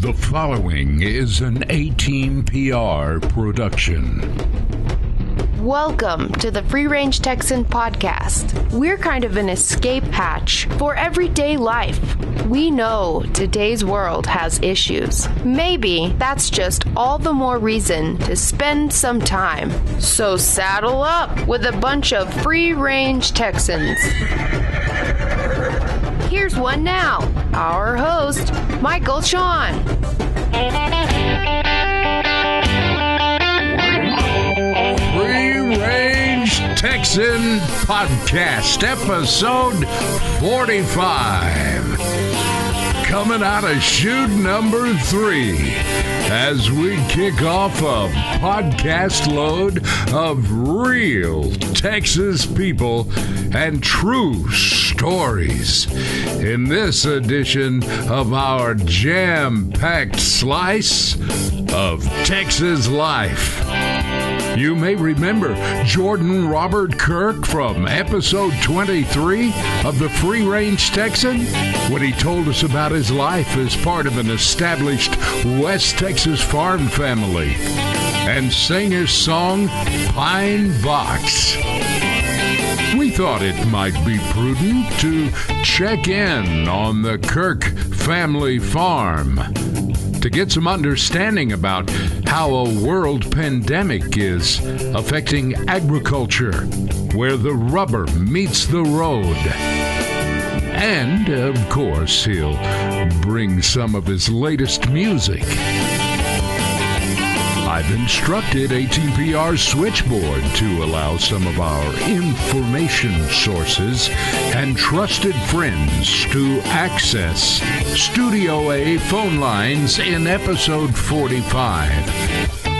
The following is an A-Team-PR production. Welcome to the Free Range Texan podcast. We're kind of an escape hatch for everyday life. We know today's world has issues. Maybe that's just all the more reason to spend some time. So saddle up with a bunch of Free Range Texans. Here's one now, our host, Michael Shawn. Free Range Texan Podcast, episode 45. Coming out of shoot number 3 as we kick off a podcast load of real Texas people and true stories in this edition of our jam-packed slice of Texas life. You may remember Jordan Robert Kirk from episode 23 of the Free Range Texan when he told us about his life as part of an established West Texas farm family and sang his song Pine Box. We thought it might be prudent to check in on the Kirk family farm to get some understanding about how a world pandemic is affecting agriculture, where the rubber meets the road. And, of course, he'll bring some of his latest music. I've instructed A-Team-PR's switchboard to allow some of our information sources and trusted friends to access Studio A phone lines in episode 45.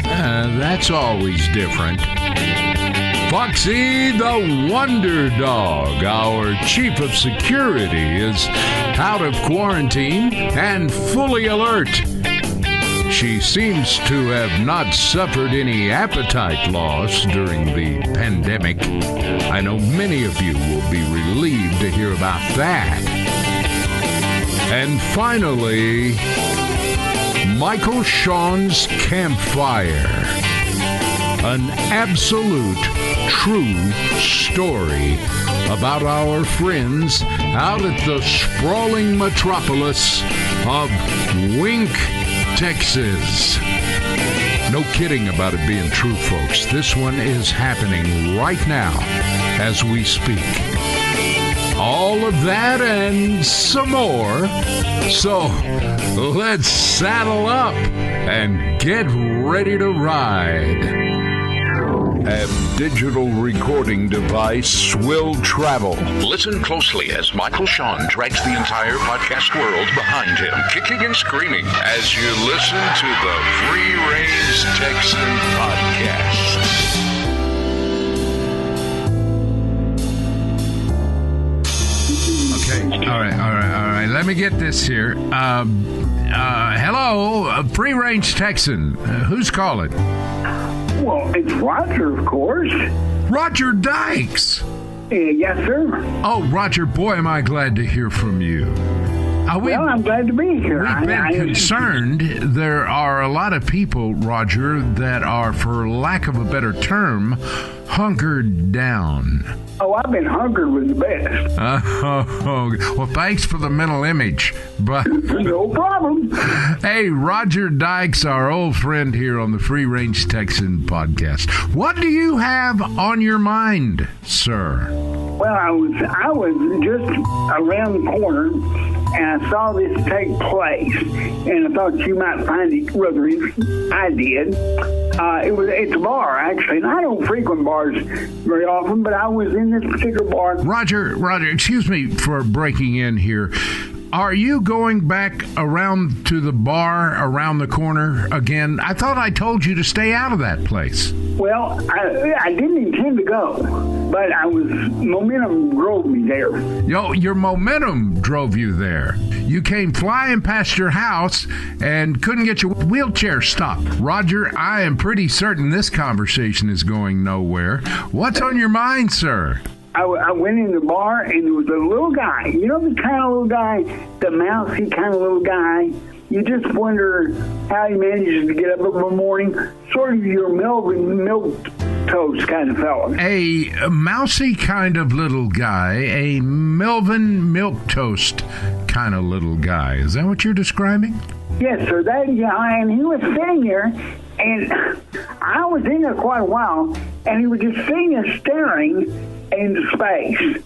That's always different. Foxy the Wonder Dog, our chief of security, is out of quarantine and fully alert. She seems to have not suffered any appetite loss during the pandemic. I know many of you will be relieved to hear about that. And finally, Michael Shawn's Campfire. An absolute true story about our friends out at the sprawling metropolis of Wink, Texas. No kidding about it being true, folks. This one is happening right now as we speak. All of that and some more. So let's saddle up and get ready to ride. A digital recording device will travel. Listen closely as Michael Shawn drags the entire podcast world behind him, kicking and screaming as you listen to the Free Range Texan podcast. Okay, all right. Let me get this here. Hello, Free Range Texan. Who's calling? Well, it's Roger, of course. Roger Dykes. Yes, sir. Oh, Roger, boy, am I glad to hear from you. Well, I'm glad to be here. We've been concerned. There are a lot of people, Roger, that are, for lack of a better term, hunkered down. Oh, I've been hunkered with the best. Well, thanks for the mental image. But no problem. Hey, Roger Dykes, our old friend here on the Free Range Texan podcast. What do you have on your mind, sir? Well, I was just around the corner, and I saw this take place, and I thought you might find it rather interesting. I did. It's a bar, actually, and I don't frequent bars very often, but I was in this particular bar. Roger, excuse me for breaking in here. Are you going back around to the bar around the corner again? I thought I told you to stay out of that place. Well, I didn't intend to go, but momentum drove me there. Your momentum drove you there. You came flying past your house and couldn't get your wheelchair stopped. Roger, I am pretty certain this conversation is going nowhere. What's on your mind, sir? I went in the bar, and there was a little guy. You know the kind of little guy, the mousy kind of little guy you just wonder how he manages to get up in the morning. Sort of your Melvin milk toast kind of fellow. A mousy kind of little guy, a Melvin milquetoast kind of little guy. Is that what you're describing? Yes, sir. And he was sitting there, and I was in there quite a while, and he was just sitting there staring into space.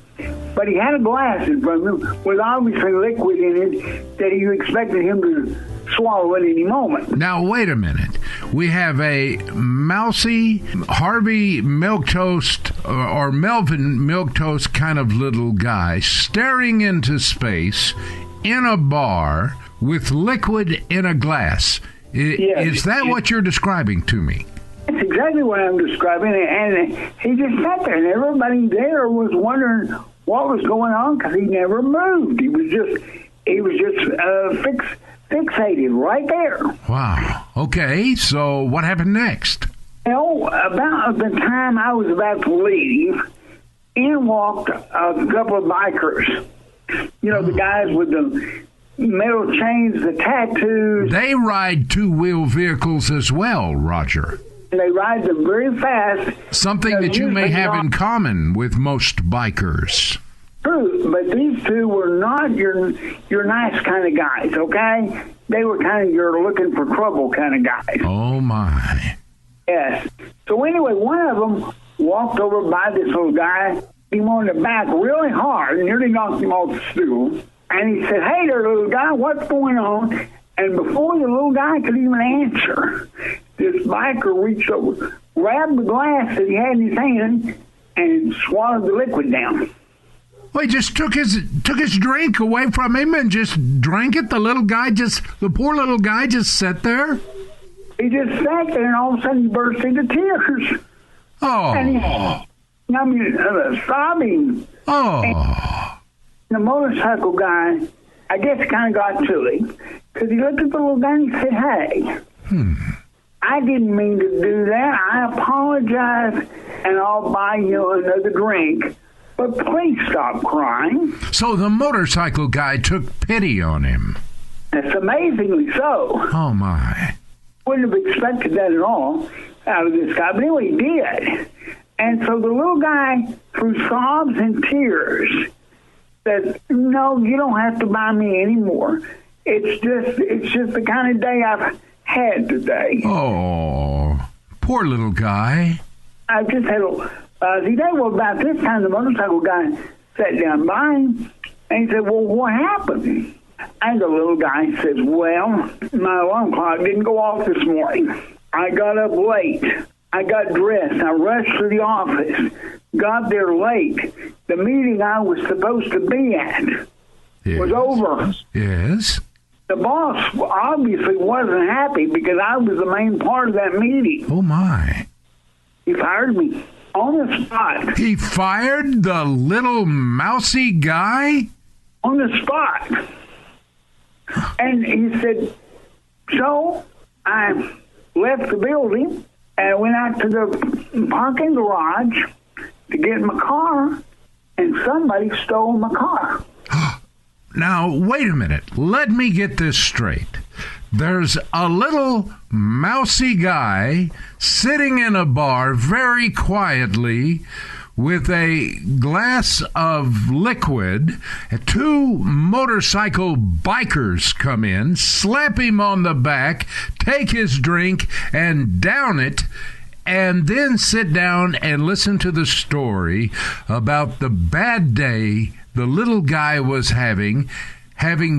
But he had a glass in front of him with obviously liquid in it that you expected him to swallow at any moment. Now, wait a minute. We have a mousy Harvey milquetoast or Melvin milquetoast kind of little guy staring into space in a bar with liquid in a glass. Yes. Is that what you're describing to me? That's exactly what I'm describing. And he just sat there, and everybody there was wondering what was going on because he never moved. He was just fixated right there. Wow. Okay, so what happened next? Well, about the time I was about to leave, in walked a couple of bikers. You know, the guys with the metal chains, the tattoos. They ride two-wheel vehicles as well, Roger. They ride them very fast. Something that you may have in common with most bikers. True, but these two were not your nice kind of guys, okay? They were kind of your looking for trouble kind of guys. Oh, my. Yes. So anyway, one of them walked over by this little guy, hit him on the back really hard, and nearly knocked him off the stool. And he said, "Hey there, little guy, what's going on?" And before the little guy could even answer, this biker reached over, grabbed the glass that he had in his hand, and swallowed the liquid down. Well, he just took his drink away from him and just drank it. The poor little guy just sat there. He just sat there, and all of a sudden he burst into tears. Oh. And sobbing. Oh. And the motorcycle guy, I guess, kind of got to him. Because he looked at the little guy and he said, "Hey, I didn't mean to do that. I apologize, and I'll buy you another drink. But please stop crying." So the motorcycle guy took pity on him. That's amazingly so. Oh, my. Wouldn't have expected that at all out of this guy. But anyway, he did. And so the little guy, through sobs and tears, said, "No, you don't have to buy me anymore. It's just the kind of day I've had today." Oh, poor little guy. I just had a day. Well, about this time, the motorcycle guy sat down by him, and he said, "Well, what happened?" And the little guy says, "Well, my alarm clock didn't go off this morning. I got up late. I got dressed. I rushed to the office. Got there late. The meeting I was supposed to be at was over." Yes. The boss obviously wasn't happy because I was the main part of that meeting. Oh, my. He fired me on the spot. He fired the little mousy guy? On the spot. And he said, so I left the building and went out to the parking garage to get my car, and somebody stole my car. Now, wait a minute. Let me get this straight. There's a little mousy guy sitting in a bar very quietly with a glass of liquid. Two motorcycle bikers come in, slap him on the back, take his drink, and down it, and then sit down and listen to the story about the bad day the little guy was having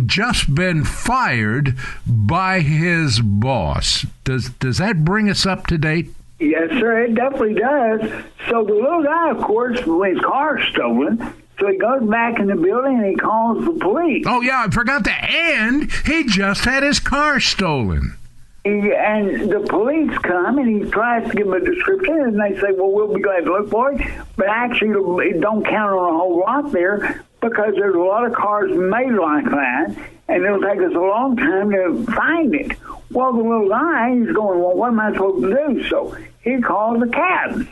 just been fired by his boss. Does that bring us up to date? Yes, sir, it definitely does. So the little guy, of course, his car stolen, so he goes back in the building and he calls the police. Oh, yeah, I forgot to end. He just had his car stolen. And the police come, and he tries to give them a description, and they say, well, we'll be glad to look for it. But actually, it don't count on a whole lot there because there's a lot of cars made like that, and it'll take us a long time to find it. Well, the little guy, he's going, well, what am I supposed to do? So he calls a cab,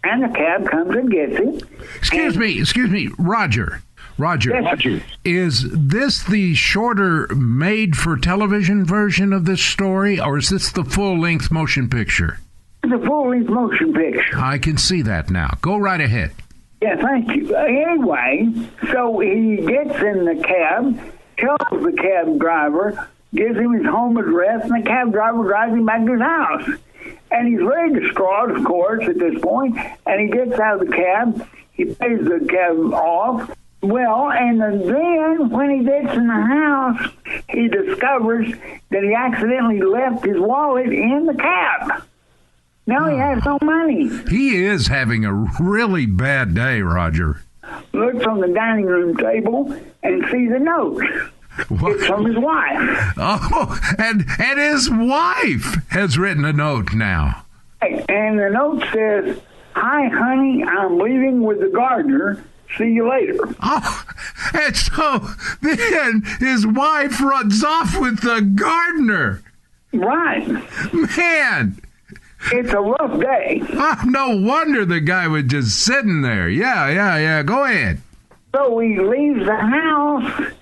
and the cab comes and gets him. Excuse me, Roger. Roger, Yes. is this the shorter made-for-television version of this story, or is this the full-length motion picture? It's a full-length motion picture. I can see that now. Go right ahead. Yeah, thank you. Anyway, so he gets in the cab, tells the cab driver, gives him his home address, and the cab driver drives him back to his house. And he's very distraught, of course, at this point, and he gets out of the cab. He pays the cab off. Well, and then when he gets in the house, he discovers that he accidentally left his wallet in the cab. Now he has no money. He is having a really bad day, Roger. Looks on the dining room table and sees a note. What? It's from his wife. Oh, and his wife has written a note now. And the note says, "Hi, honey, I'm leaving with the gardener. See you later." Oh, and so then his wife runs off with the gardener. Right. Man, It's a rough day. no wonder the guy was just sitting there. Yeah. Go ahead. So he leaves the house,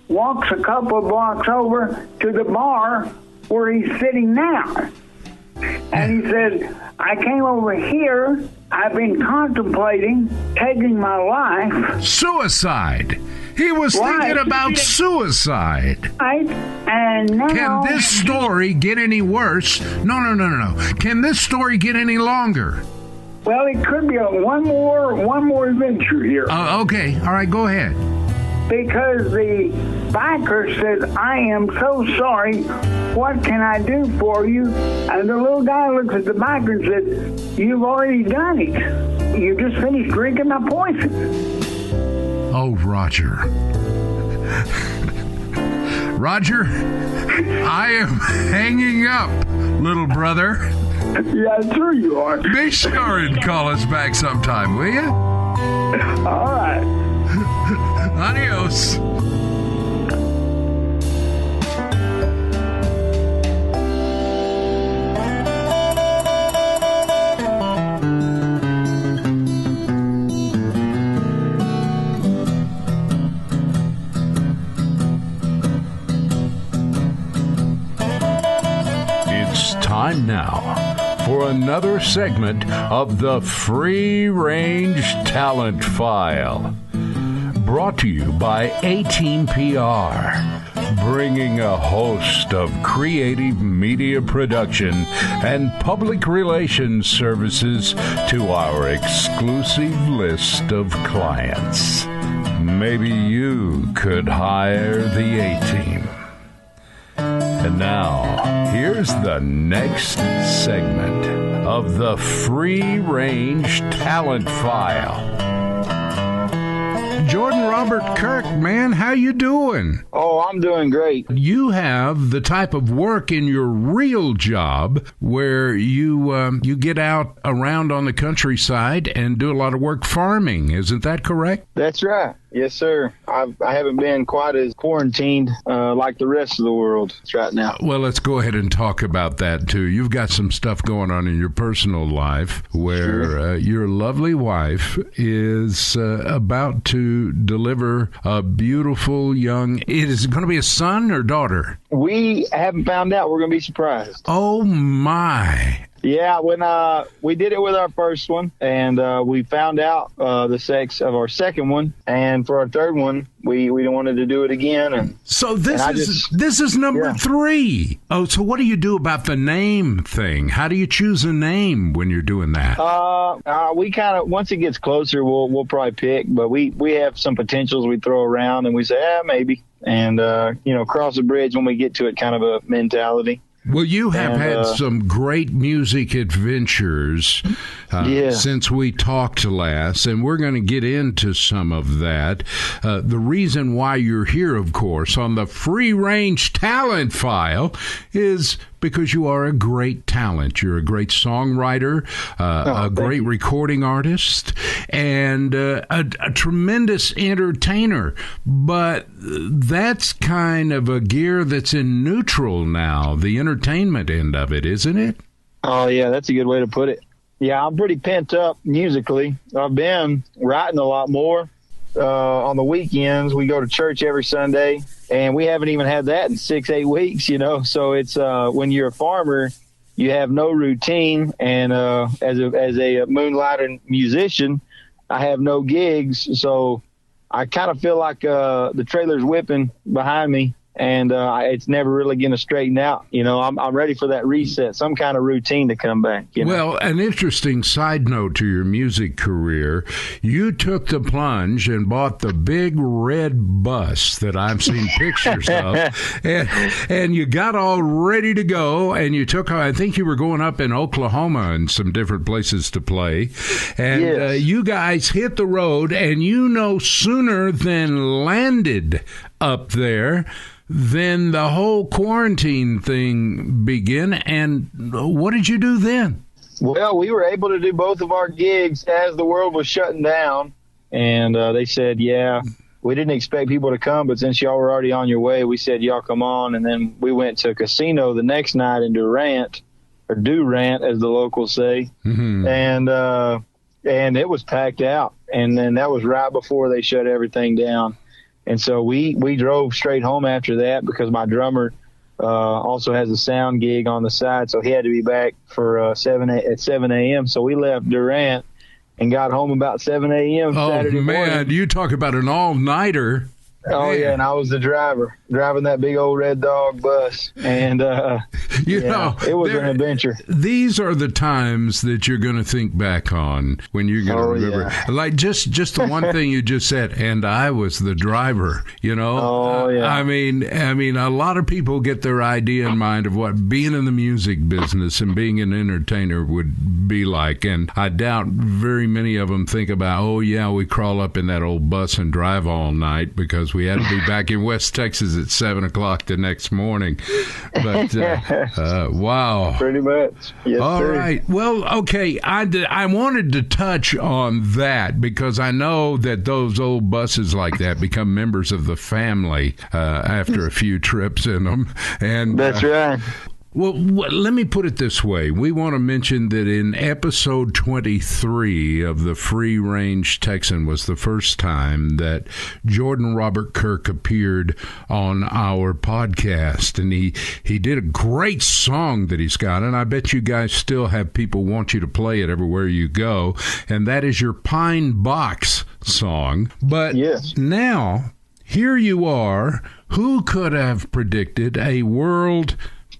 walks a couple of blocks over to the bar where he's sitting now. And he said, "I came over here. I've been contemplating taking my life." Suicide. He was thinking about suicide. Right? And now... Can this story get any worse? No. Can this story get any longer? Well, it could be one more adventure here. Okay. All right, go ahead. Because the biker says, "I am so sorry. What can I do for you?" And the little guy looks at the biker and says, "You've already done it. You just finished drinking my poison." Oh, Roger. Roger, I am hanging up, little brother. Yeah, sure you are. Be sure and call us back sometime, will you? All right. Adios. It's time now for another segment of the Free Range Talent File. Brought to you by A-Team PR, bringing a host of creative media production and public relations services to our exclusive list of clients. Maybe you could hire the A-Team. And now, here's the next segment of the Free Range Talent File. Jordan Robert Kirk, man, how you doing? Oh, I'm doing great. You have the type of work in your real job where you get out around on the countryside and do a lot of work farming. Isn't that correct? That's right. Yes, sir. I haven't been quite as quarantined like the rest of the world right now. Well, let's go ahead and talk about that, too. You've got some stuff going on in your personal life where your lovely wife is about to deliver a beautiful young... Is it going to be a son or daughter? We haven't found out. We're going to be surprised. Oh, my. Yeah, when we did it with our first one, and we found out the sex of our second one, and for our third one, we wanted to do it again. And so this is number 3. Oh, so what do you do about the name thing? How do you choose a name when you're doing that? We kind of, once it gets closer, we'll probably pick, but we have some potentials we throw around, and we say, maybe, and cross the bridge when we get to it, kind of a mentality. Well, you have had some great music adventures since we talked last, and we're going to get into some of that. The reason why you're here, of course, on the Free Range Talent File is because you are a great talent. You're a great songwriter, a great recording artist, and a tremendous entertainer. But that's kind of a gear that's in neutral now, the entertainment end of it, isn't it? Oh, yeah, that's a good way to put it. Yeah, I'm pretty pent up musically. I've been writing a lot more, on the weekends. We go to church every Sunday, and we haven't even had that in 6-8 weeks, So it's when you're a farmer, you have no routine. And as a moonlighting musician, I have no gigs. So I kind of feel like the trailer's whipping behind me. And it's never really going to straighten out. I'm ready for that reset, some kind of routine to come back. Well, an interesting side note to your music career, you took the plunge and bought the big red bus that I've seen pictures of, and you got all ready to go, and you took, I think you were going up in Oklahoma and some different places to play, and yes. You guys hit the road, and sooner than landed up there, then the whole quarantine thing began. And what did you do then? Well, we were able to do both of our gigs as the world was shutting down. And they said, we didn't expect people to come, but since y'all were already on your way, we said, y'all come on. And then we went to a casino the next night in Durant, or Durant, as the locals say. Mm-hmm. And it was packed out. And then that was right before they shut everything down. And so we drove straight home after that because my drummer also has a sound gig on the side, so he had to be back for 7 a.m. So we left Durant and got home about 7 a.m. Saturday morning. Oh, man, you talk about an all-nighter. Oh, man. Yeah, and I was the driver, driving that big old Red Dog bus. And, it was an adventure. These are the times that you're going to think back on when you're going to remember. Yeah. Like just the one thing you just said, and I was the driver, Oh, yeah. I mean, a lot of people get their idea in mind of what being in the music business and being an entertainer would be like. And I doubt very many of them think about, we crawl up in that old bus and drive all night because we had to be back in West Texas at 7 o'clock the next morning. But, wow. Pretty much. Yes, all sir. right. Well, okay. I wanted to touch on that because I know that those old buses like that become members of the family after a few trips in them. And that's right. Well, let me put it this way. We want to mention that in episode 23 of the Free Range Texan was the first time that Jordan Robert Kirk appeared on our podcast. And he did a great song that he's got, and I bet you guys still have people want you to play it everywhere you go. And that is your Pine Box song. But yes. Now, here you are. Who could have predicted a world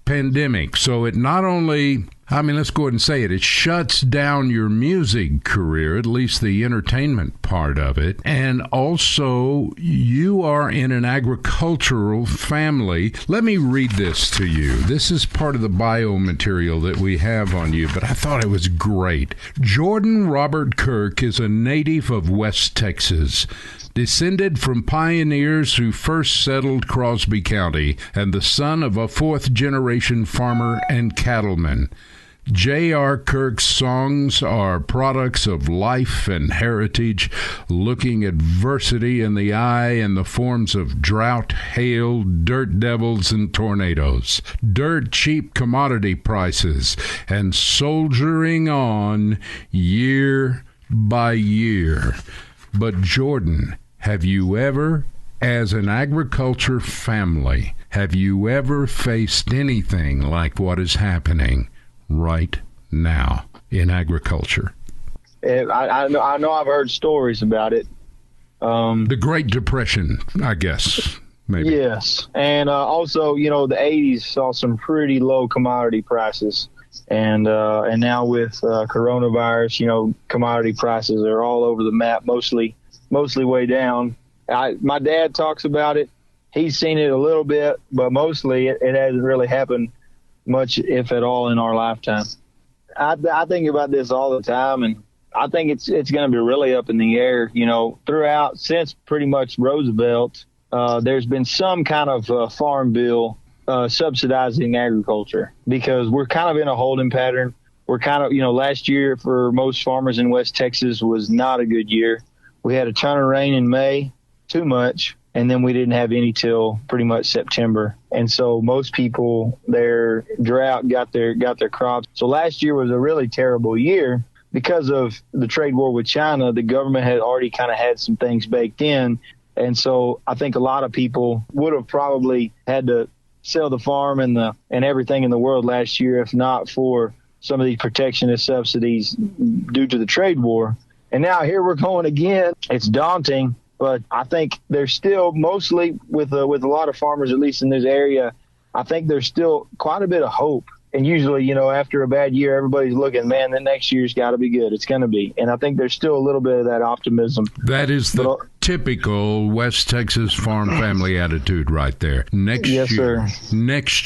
pandemic? So it not only, let's go ahead and say it, it shuts down your music career, at least the entertainment part of it. And also, you are in an agricultural family. Let me read this to you. This is part of the bio material that we have on you, but I thought it was great. Jordan Robert Kirk is a native of West Texas, descended from pioneers who first settled Crosby County, and the son of a fourth-generation farmer and cattleman. J.R. Kirk's songs are products of life and heritage, looking adversity in the eye in the forms of drought, hail, dirt devils, and tornadoes, dirt cheap commodity prices, and soldiering on year by year. But Jordan, have you ever, as an agriculture family, have you ever faced anything like what is happening right now in agriculture? I know I've heard stories about it. The Great Depression, I guess, maybe. Yes. And also, the 80s saw some pretty low commodity prices. And now with coronavirus, commodity prices are all over the map, mostly way down. My dad talks about it. He's seen it a little bit, but mostly it hasn't really happened much, if at all, in our lifetime. I think about this all the time, and I think it's going to be really up in the air. Throughout, since pretty much Roosevelt, there's been some kind of farm bill subsidizing agriculture, because we're kind of in a holding pattern. We're kind of, last year for most farmers in West Texas was not a good year. We had a ton of rain in May, too much, and then we didn't have any till pretty much September. And so most people, their drought got their crops. So last year was a really terrible year. because of the trade war with China, the government had already kind of had some things baked in. And so I think a lot of people would have probably had to sell the farm and everything in the world last year, if not for some of these protectionist subsidies due to the trade war. And now here we're going again. It's daunting, but I think there's still, mostly with a lot of farmers, at least in this area, I think there's still quite a bit of hope. And usually, after a bad year, everybody's looking, man, the next year's got to be good. It's going to be. And I think there's still a little bit of that optimism. That is the typical West Texas farm family attitude right there. Next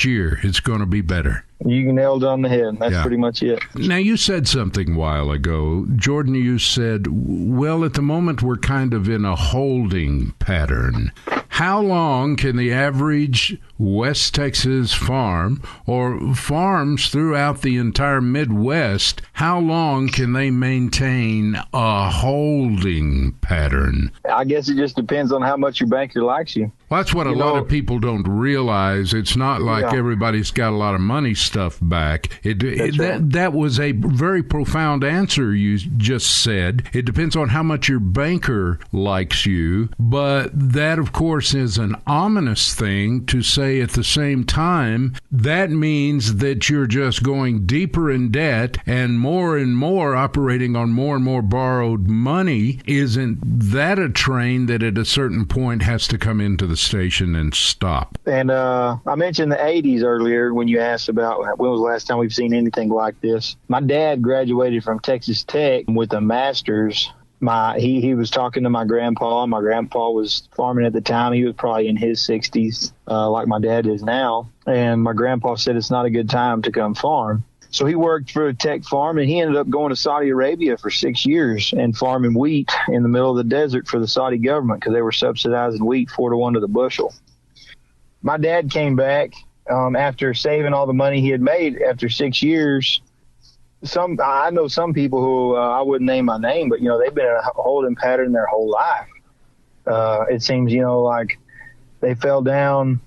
year, it's going to be better. You nailed it on the head. That's pretty much it. Now, you said something a while ago. Jordan, you said, well, at the moment, we're kind of in a holding pattern. How long can the average West Texas farm or farms throughout the entire Midwest, how long can they maintain a holding pattern? I guess it just depends on how much your banker likes you. Well, that's what a lot of people don't realize. It's not like everybody's got a lot of money stuffed back. That was a very profound answer you just said. It depends on how much your banker likes you. But that, of course, is an ominous thing to say at the same time. That means that you're just going deeper in debt and more operating on more and more borrowed money. Isn't that a train that at a certain point has to come into the station and stop? And I mentioned the 80s earlier when you asked about when was the last time we've seen anything like this. My dad graduated from Texas Tech with a master's. He was talking to my grandpa. My grandpa was farming at the time. He was probably in his 60s, like my dad is now. And my grandpa said it's not a good time to come farm. So he worked for a tech farm, and he ended up going to Saudi Arabia for 6 years and farming wheat in the middle of the desert for the Saudi government because they were subsidizing wheat 4-to-1 to the bushel. My dad came back after saving all the money he had made after 6 years. I know some people who I wouldn't name my name, but, they've been in a holding pattern their whole life. It seems, like they fell down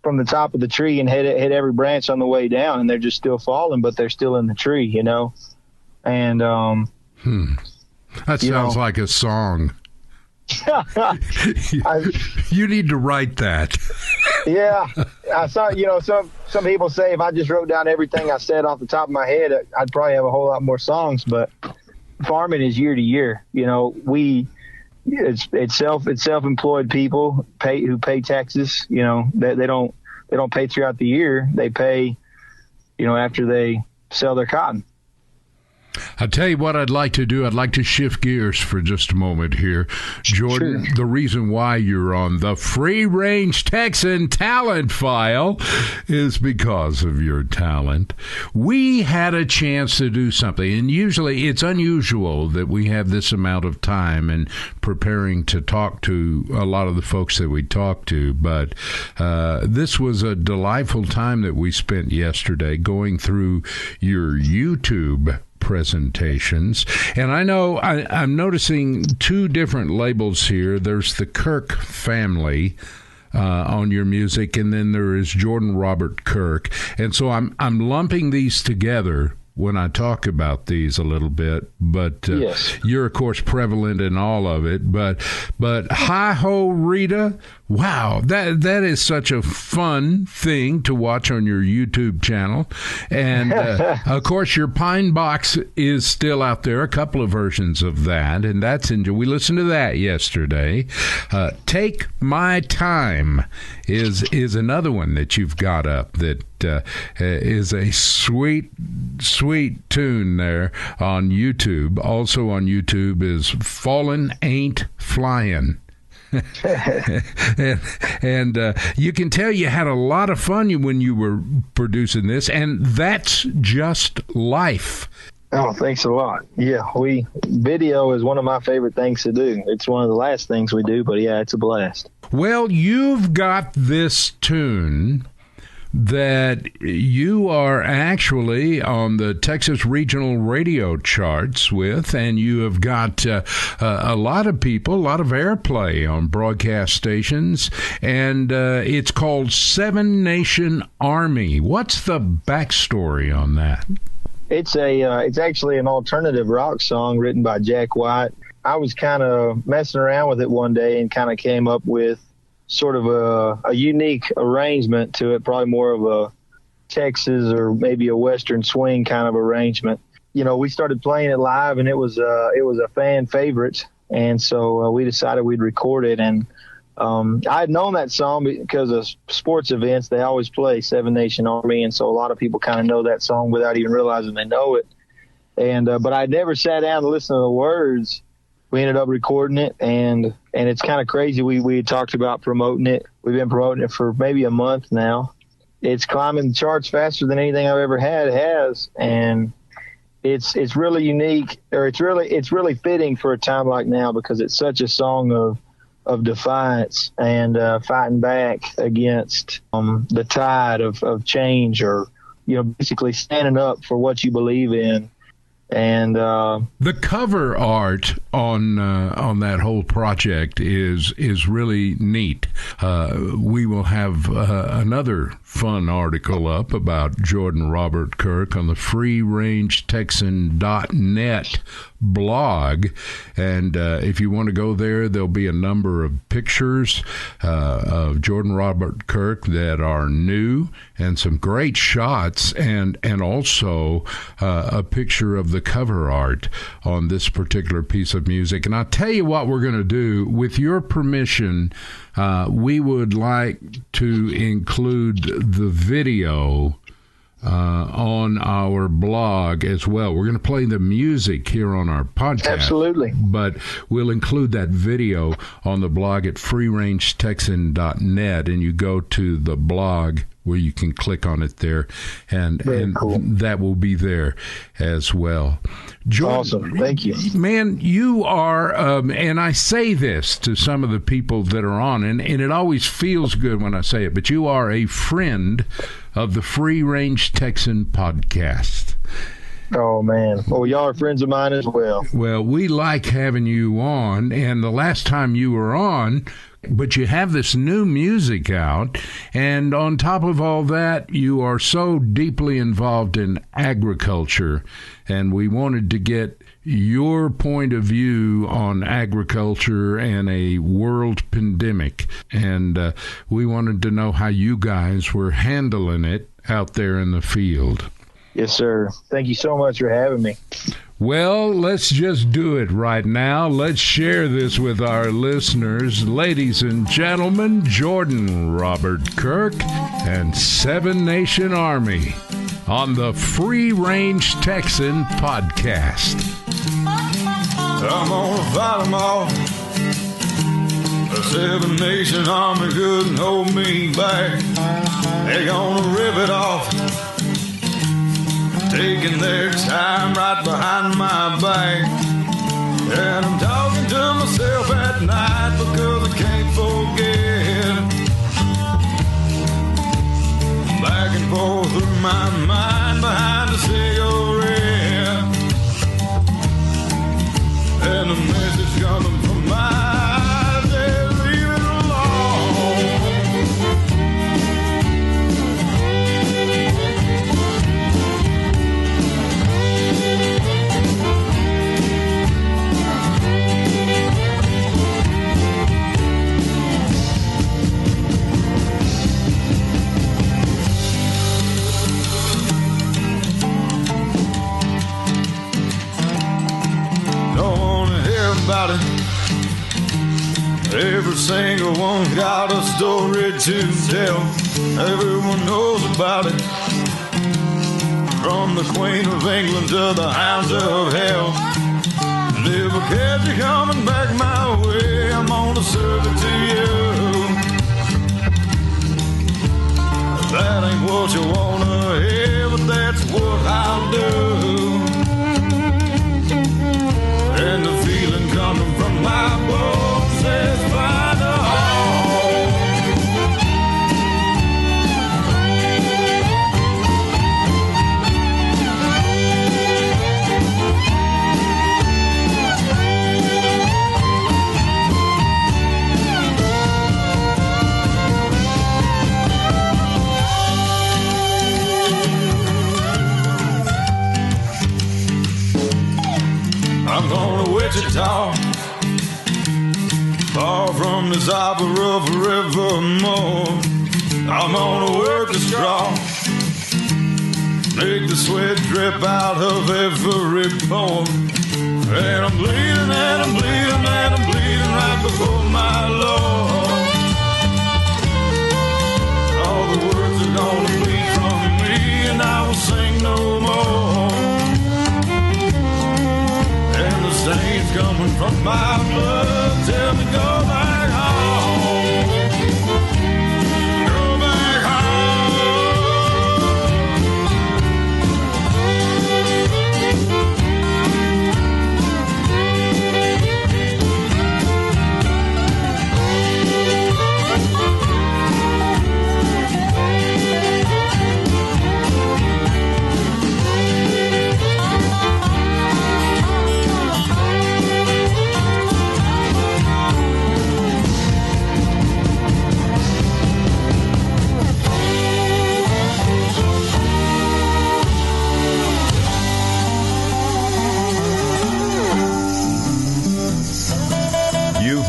from the top of the tree and hit every branch on the way down, and they're just still falling, but they're still in the tree, And that sounds like a song. You need to write that. Yeah, I saw. Some people say if I just wrote down everything I said off the top of my head, I'd probably have a whole lot more songs. But farming is year to year. It's self-employed people who pay taxes. They don't pay throughout the year. They pay, after they sell their cotton. I'll tell you what I'd like to do. I'd like to shift gears for just a moment here. Jordan, sure. The reason why you're on the Free Range Texan Talent File is because of your talent. We had a chance to do something, and usually it's unusual that we have this amount of time in preparing to talk to a lot of the folks that we talk to, but this was a delightful time that we spent yesterday going through your YouTube presentations. And I know I'm noticing two different labels here. There's the Kirk family on your music, and then there is Jordan Robert Kirk. And so I'm lumping these together when I talk about these a little bit, but yes. You're, of course, prevalent in all of it. But hi-ho, Rita, wow, that is such a fun thing to watch on your YouTube channel. And, of course, your Pine Box is still out there, a couple of versions of that, and that's we listened to that yesterday. Take My Time is another one that you've got up that is a sweet tune there on YouTube. Also on YouTube is Fallin' Ain't Flyin'. and you can tell you had a lot of fun when you were producing this, and that's just life. Oh, thanks a lot. Yeah, video is one of my favorite things to do. It's one of the last things we do, but yeah, it's a blast. Well, you've got this tune that you are actually on the Texas regional radio charts with, and you have got a lot of people, a lot of airplay on broadcast stations, and it's called Seven Nation Army. What's the backstory on that? It's actually an alternative rock song written by Jack White. I was kind of messing around with it one day and kind of came up with sort of a unique arrangement to it, probably more of a Texas or maybe a Western swing kind of arrangement. You know, we started playing it live, and it was a fan favorite, and so we decided we'd record it. And I had known that song because of sports events. They always play Seven Nation Army, and so a lot of people kind of know that song without even realizing they know it. And but I never sat down to listen to the words. We ended up recording it, and it's kind of crazy. We had talked about promoting it. We've been promoting it for maybe a month now. It's climbing the charts faster than anything I've ever had has, and it's really unique, or it's really fitting for a time like now, because it's such a song of defiance and fighting back against the tide of change, or, you know, basically standing up for what you believe in. And the cover art on that whole project is really neat. We will have another fun article up about Jordan Robert Kirk on the FreeRangeTexan.net blog, and if you want to go there, there'll be a number of pictures of Jordan Robert Kirk that are new, and some great shots, and also a picture of the cover art on this particular piece of music. And I'll tell you what we're going to do. With your permission, we would like to include the video on our blog as well. We're going to play the music here on our podcast. Absolutely. But we'll include that video on the blog at freerangetexan.net, and you go to the blog where you can click on it there, and cool. That will be there as well. Jordan, awesome. Thank you. Man, you are, and I say this to some of the people that are on, and it always feels good when I say it, but you are a friend of the Free Range Texan podcast. Oh, man. Well, y'all are friends of mine as well. Well, we like having you on, and the last time you were on, but you have this new music out, and on top of all that, you are so deeply involved in agriculture, and we wanted to get your point of view on agriculture and a world pandemic, and we wanted to know how you guys were handling it out there in the field. Yes, sir. Thank you so much for having me. Well, let's just do it right now. Let's share this with our listeners. Ladies and gentlemen, Jordan Robert Kirk and Seven Nation Army on the Free Range Texan podcast. I'm gonna fight them all. The Seven Nation Army couldn't hold me back. They're gonna rip it off, taking their time right behind my back. And I'm talking to myself at night because I can't forget. Back and forth through my mind behind a cigarette, and the message coming from my eyes says, leave it alone. About it. Every single one's got a story to tell. Everyone knows about it, from the Queen of England to the hounds of hell. And if I catch you coming back my way, I'm gonna serve it to you. That ain't what you wanna hear, but that's what I'll do. And the feeling coming from my bones says find a home. Wichita, far from the opera of Rivermore. I'm gonna work the straw, make the sweat drip out of every pore. And I'm bleeding, and I'm bleeding, and I'm bleeding right before my Lord. All the words are gonna bleed from me, and I will sing no more. And the stains coming from my blood tell me go back home. Go back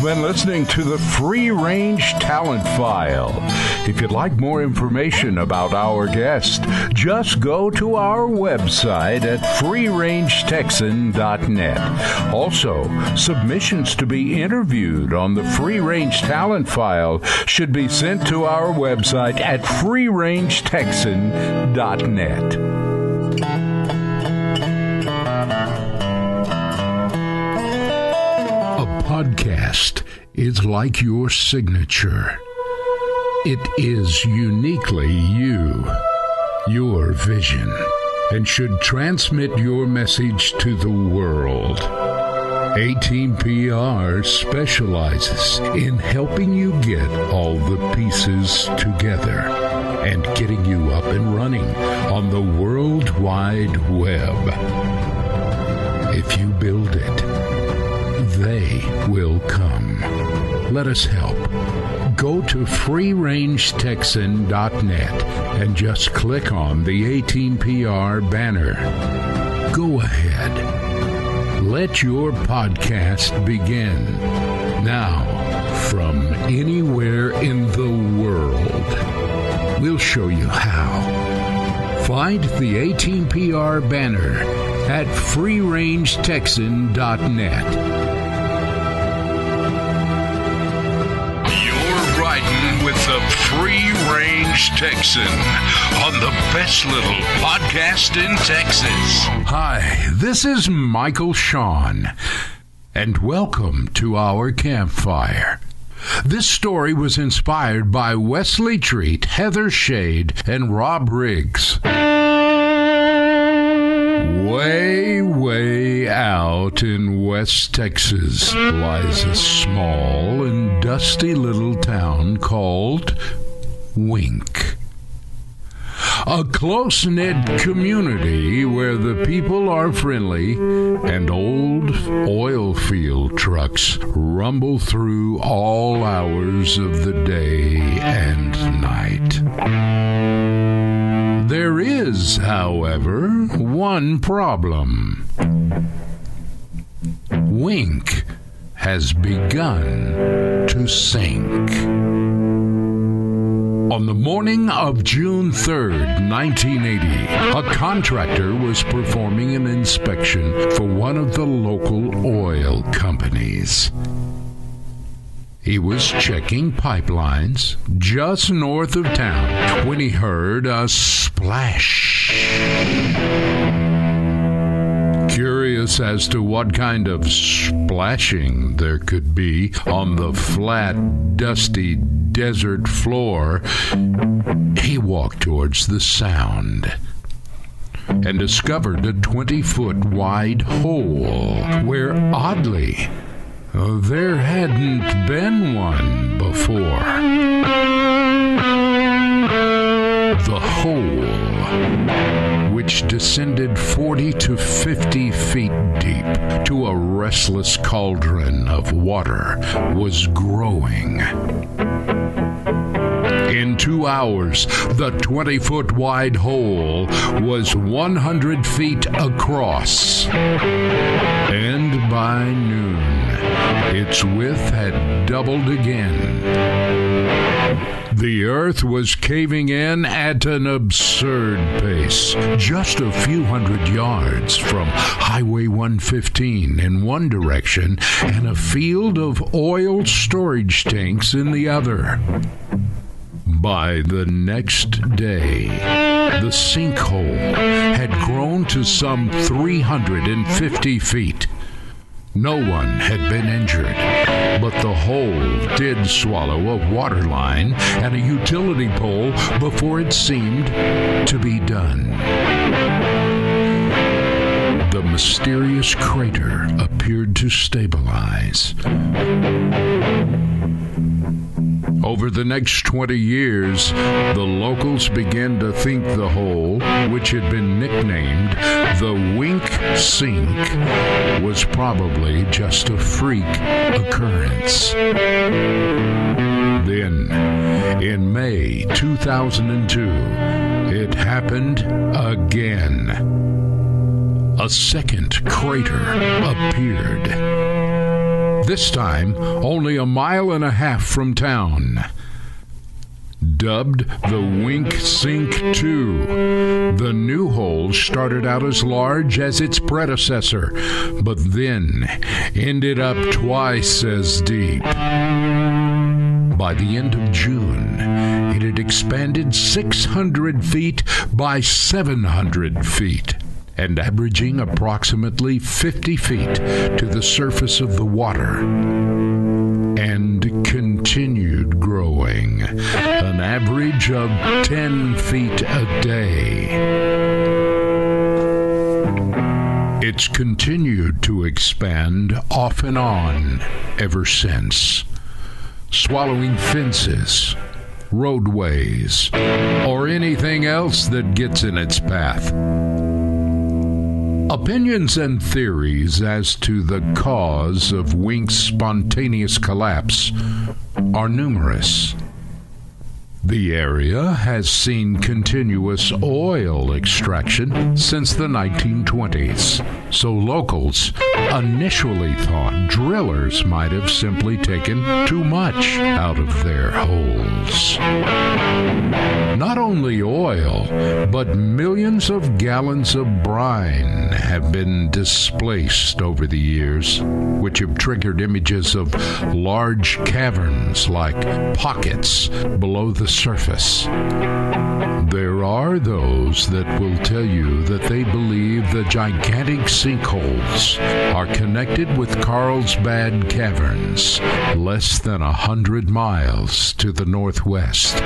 been listening to the Free Range Talent File. If you'd like more information about our guest, just go to our website at freerangetexan.net. Also, submissions to be interviewed on the Free Range Talent File should be sent to our website at freerangetexan.net. Podcast is like your signature. It is uniquely you, your vision, and should transmit your message to the world. A-Team PR specializes in helping you get all the pieces together and getting you up and running on the World Wide Web. If you build it, they will come. Let us help. Go to freerangetexan.net and just click on the A-Team PR banner. Go ahead. Let your podcast begin. Now, from anywhere in the world, we'll show you how. Find the A-Team PR banner at freerangetexan.net. With the Free Range Texan on the best little podcast in Texas. Hi, this is Michael Shawn, and welcome to our Campfire. This story was inspired by Wesley Treat, Heather Shade, and Rob Riggs. Way out in West Texas lies a small and dusty little town called Wink. A close-knit community where the people are friendly and old oil field trucks rumble through all hours of the day and night. There is, however, one problem. Wink has begun to sink. On the morning of June 3rd, 1980, a contractor was performing an inspection for one of the local oil companies. He was checking pipelines just north of town when he heard a splash. Curious as to what kind of splashing there could be on the flat, dusty desert floor, he walked towards the sound and discovered a 20-foot wide hole where, oddly, there hadn't been one before. The hole, which descended 40 to 50 feet deep to a restless cauldron of water, was growing. In 2 hours, the 20-foot wide hole was 100 feet across. And by noon, its width had doubled again. The earth was caving in at an absurd pace, just a few hundred yards from Highway 115 in one direction and a field of oil storage tanks in the other. By the next day, the sinkhole had grown to some 350 feet. No one had been injured, but the hole did swallow a water line and a utility pole before it seemed to be done. The mysterious crater appeared to stabilize. Over the next 20 years, the locals began to think the hole, which had been nicknamed the Wink Sink, was probably just a freak occurrence. Then, in May 2002, it happened again. A second crater appeared. This time, only a mile and a half from town. Dubbed the Wink Sink 2, the new hole started out as large as its predecessor, but then ended up twice as deep. By the end of June, it had expanded 600 feet by 700 feet. And averaging approximately 50 feet to the surface of the water, and continued growing, an average of 10 feet a day. It's continued to expand off and on ever since, swallowing fences, roadways, or anything else that gets in its path. Opinions and theories as to the cause of Wink's spontaneous collapse are numerous. The area has seen continuous oil extraction since the 1920s, so locals initially thought drillers might have simply taken too much out of their holes. Not only oil, but millions of gallons of brine have been displaced over the years, which have triggered images of large caverns like pockets below the surface. There are those that will tell you that they believe the gigantic sinkholes are connected with Carlsbad Caverns, less than 100 miles to the northwest.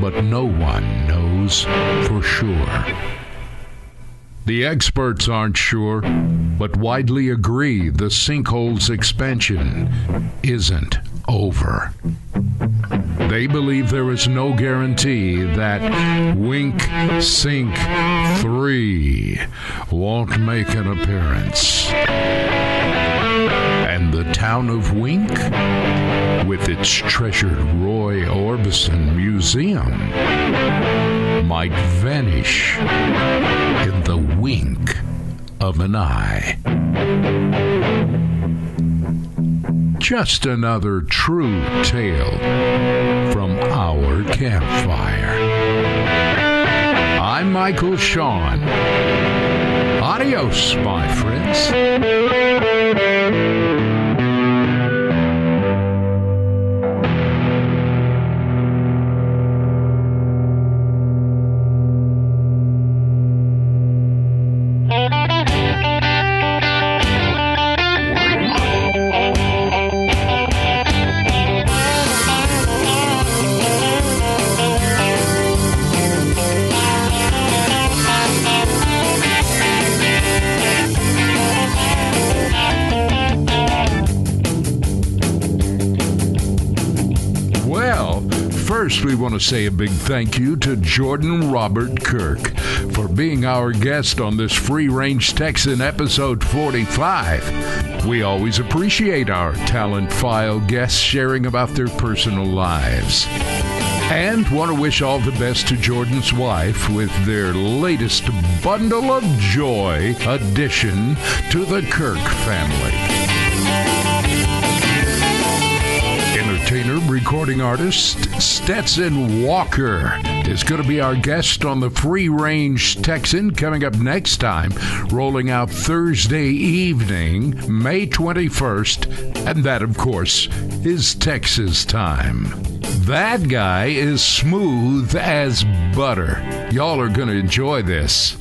But no one knows for sure. The experts aren't sure, but widely agree the sinkhole's expansion isn't over. They believe there is no guarantee that Wink Sink 3 won't make an appearance. And the town of Wink, with its treasured Roy Orbison Museum, might vanish in the wink of an eye. Just another true tale from our campfire. I'm Michael Shawn. Adios, my friends. First, we want to say a big thank you to Jordan Robert Kirk for being our guest on this Free Range Texan episode 45. We always appreciate our talent file guests sharing about their personal lives. And want to wish all the best to Jordan's wife with their latest bundle of joy addition to the Kirk family. Entertainer, recording artist Stetson Walker is going to be our guest on the Free Range Texan coming up next time, rolling out Thursday evening, May 21st, and that, of course, is Texas time. That guy is smooth as butter. Y'all are going to enjoy this.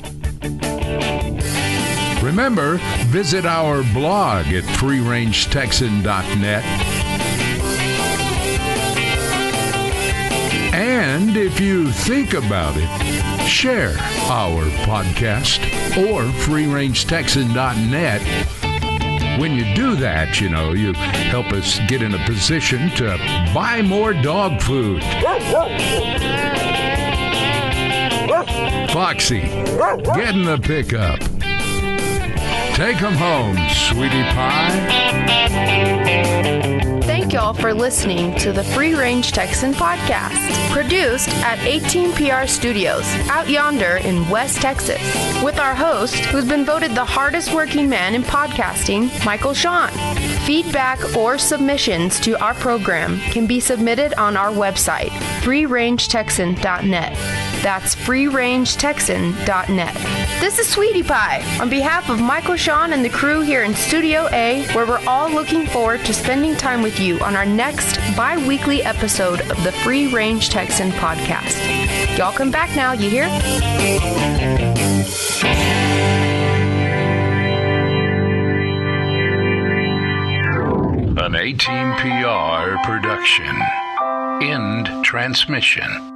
Remember, visit our blog at freerangetexan.net. And if you think about it, share our podcast or freerangetexan.net. When you do that, you help us get in a position to buy more dog food. Foxy, get in the pickup. Take 'em home, sweetie pie. Thank y'all for listening to the Free Range Texan podcast, produced at 18PR Studios, out yonder in West Texas, with our host, who's been voted the hardest working man in podcasting, Michael Shawn. Feedback or submissions to our program can be submitted on our website, freerangetexan.net. That's freerangetexan.net. This is Sweetie Pie on behalf of Michael Shawn and the crew here in Studio A, where we're all looking forward to spending time with you on our next bi-weekly episode of the Free Range Texan podcast. Y'all come back now, you hear? An 18PR production. End transmission.